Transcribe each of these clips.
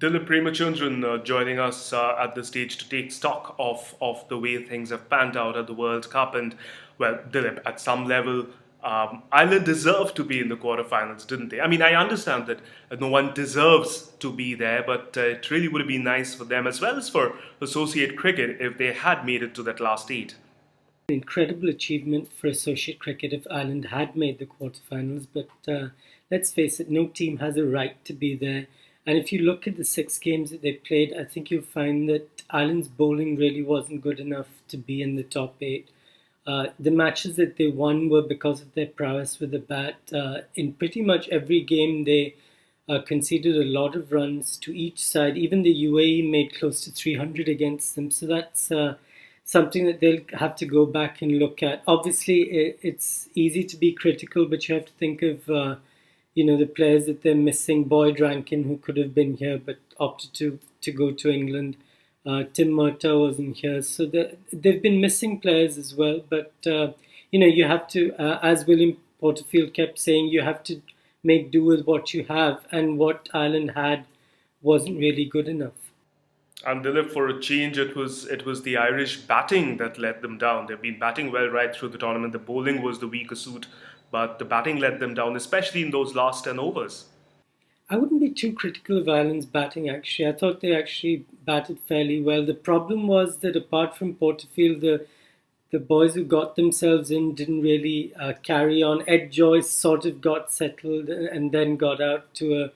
Dileep Premachandran joining us at this stage to take stock of the way things have panned out at the World Cup. And, well, Dilip, at some level, Ireland deserved to be in the quarterfinals, didn't they? I mean, I understand that no one deserves to be there, but it really would have been nice for them as well as for associate cricket if they had made it to that last eight. Incredible achievement for associate cricket if Ireland had made the quarterfinals, but let's face it, no team has a right to be there. And if you look at the 6 games that they played, I think you'll find that Ireland's bowling really wasn't good enough to be in the top eight. The matches that they won were because of their prowess with the bat. In pretty much every game, they conceded a lot of runs to each side. Even the UAE made close to 300 against them. So that's something that they'll have to go back and look at. Obviously, it's easy to be critical, but you have to think of the players that they're missing. Boyd Rankin, who could have been here but opted to go to England. Tim Murtagh wasn't here, so they've been missing players as well. But you have to, as William Porterfield kept saying, you have to make do with what you have, and what Ireland had wasn't really good enough. And Dilip, for a change, it was the Irish batting that let them down. They've been batting well right through the tournament. The bowling was the weaker suit, but the batting let them down, especially in those last 10 overs. I wouldn't be too critical of Ireland's batting, actually. I thought they actually batted fairly well. The problem was that apart from Porterfield, the boys who got themselves in didn't really carry on. Ed Joyce sort of got settled and then got out to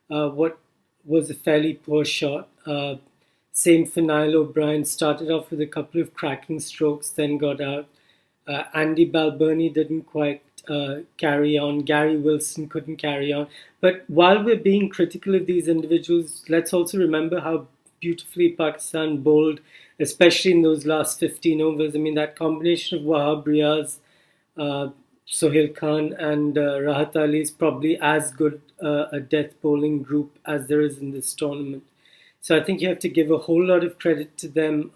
what was a fairly poor shot. Same for Niall O'Brien, started off with a couple of cracking strokes, then got out. Andy Balbirnie didn't quite carry on. Gary Wilson couldn't carry on. But while we're being critical of these individuals, let's also remember how beautifully Pakistan bowled, especially in those last 15 overs. I mean, that combination of Wahab Riaz, Sohail Khan, and Rahat Ali is probably as good a death bowling group as there is in this tournament. So I think you have to give a whole lot of credit to them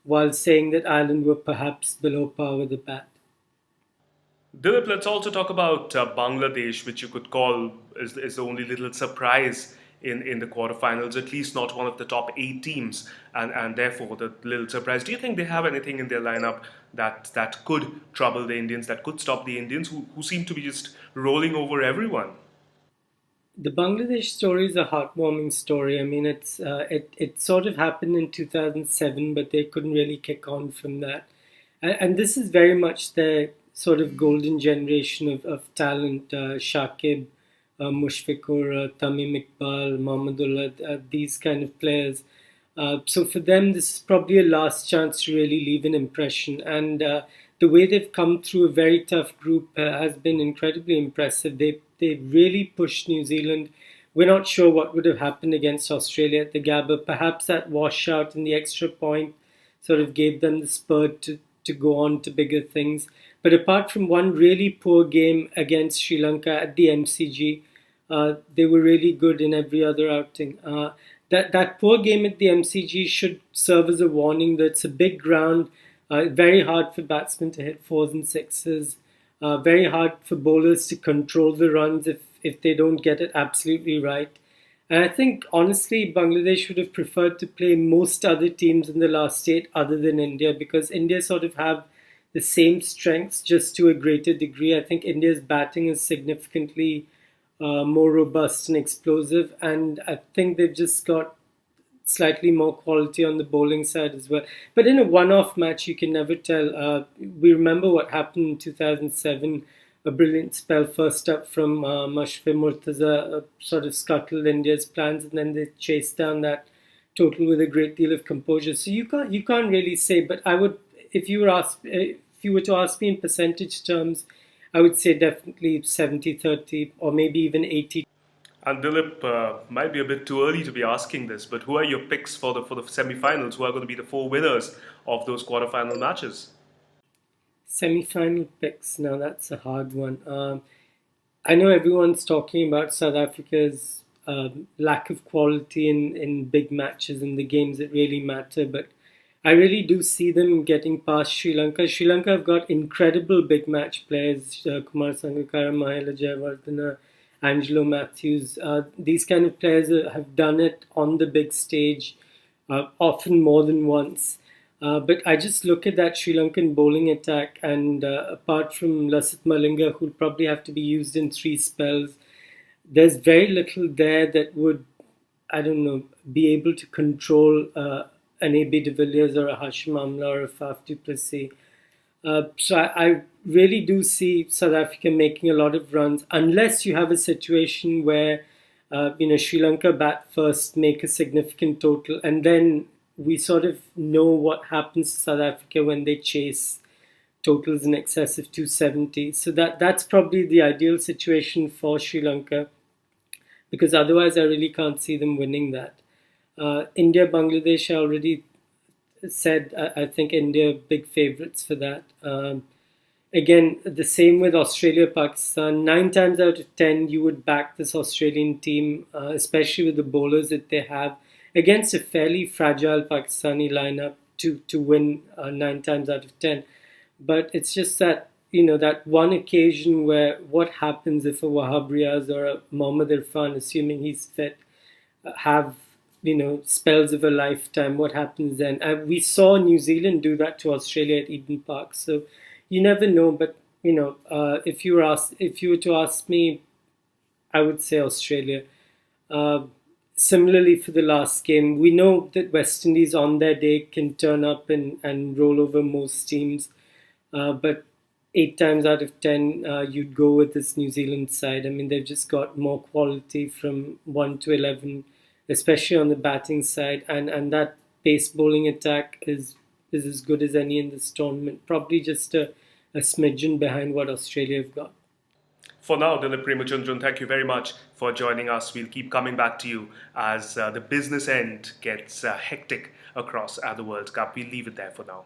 while saying that Ireland were perhaps below par with the bat. Dilip, let's also talk about Bangladesh, which you could call is the only little surprise in the quarterfinals, at least not one of the top eight teams, and therefore the little surprise. Do you think they have anything in their lineup that could trouble the Indians, that could stop the Indians, who seem to be just rolling over everyone? The Bangladesh story is a heartwarming story. I mean, it sort of happened in 2007, but they couldn't really kick on from that. And this is very much their sort of golden generation of talent. Shakib, Mushfiqur, Tamim Iqbal, Mahmudullah, these kind of players. So for them, this is probably a last chance to really leave an impression. And the way they've come through a very tough group has been incredibly impressive. They really pushed New Zealand. We're not sure what would have happened against Australia at the Gabba. Perhaps that washout and the extra point sort of gave them the spur to go on to bigger things. But apart from one really poor game against Sri Lanka at the MCG, they were really good in every other outing. That poor game at the MCG should serve as a warning that it's a big ground, very hard for batsmen to hit fours and sixes, very hard for bowlers to control the runs if they don't get it absolutely right. And I think, honestly, Bangladesh would have preferred to play most other teams in the last eight other than India, because India sort of have the same strengths, just to a greater degree. I think India's batting is significantly more robust and explosive, and I think they've just got slightly more quality on the bowling side as well. But in a one-off match, you can never tell. We remember what happened in 2007, a brilliant spell first up from Mashfi Murtaza, sort of scuttled India's plans, and then they chased down that total with a great deal of composure. So you can't really say, but I would, if you were to ask me in percentage terms, I would say definitely 70-30 or maybe even 80. And Dilip, might be a bit too early to be asking this, but who are your picks for the semi-finals? Who are going to be the four winners of those quarterfinal matches? Semi-final picks. Now that's a hard one. I know everyone's talking about South Africa's lack of quality in big matches and the games that really matter, but I really do see them getting past Sri Lanka. Sri Lanka have got incredible big match players, Kumar Sangakkara, Mahela Jayawardena, Angelo Matthews. These kind of players have done it on the big stage, often more than once. But I just look at that Sri Lankan bowling attack, and apart from Lasith Malinga, who'll probably have to be used in 3 spells, there's very little there that would, I don't know, be able to control an AB de Villiers or a Hashim Amla or a Faf du Plessis. So I really do see South Africa making a lot of runs, unless you have a situation where Sri Lanka bat first, make a significant total, and then we sort of know what happens to South Africa when they chase totals in excess of 270. So that's probably the ideal situation for Sri Lanka, because otherwise I really can't see them winning that. India, Bangladesh, I already said, I think India big favourites for that. Again, the same with Australia, Pakistan. 9 times out of 10, you would back this Australian team, especially with the bowlers that they have, against a fairly fragile Pakistani lineup to win 9 times out of 10. But it's just that, that one occasion where what happens if a Wahab Riaz or a Mohammad Irfan, assuming he's fit, have spells of a lifetime. What happens then? We saw New Zealand do that to Australia at Eden Park. So you never know. But if you were to ask me, I would say Australia. Similarly, for the last game, we know that West Indies on their day can turn up and roll over most teams. But 8 times out of 10, you'd go with this New Zealand side. I mean, they've just got more quality from 1 to 11, especially on the batting side, and that pace bowling attack is as good as any in this tournament. Probably just a smidgen behind what Australia have got. For now, Dileep Premachandran, thank you very much for joining us. We'll keep coming back to you as the business end gets hectic across the World Cup. We'll leave it there for now.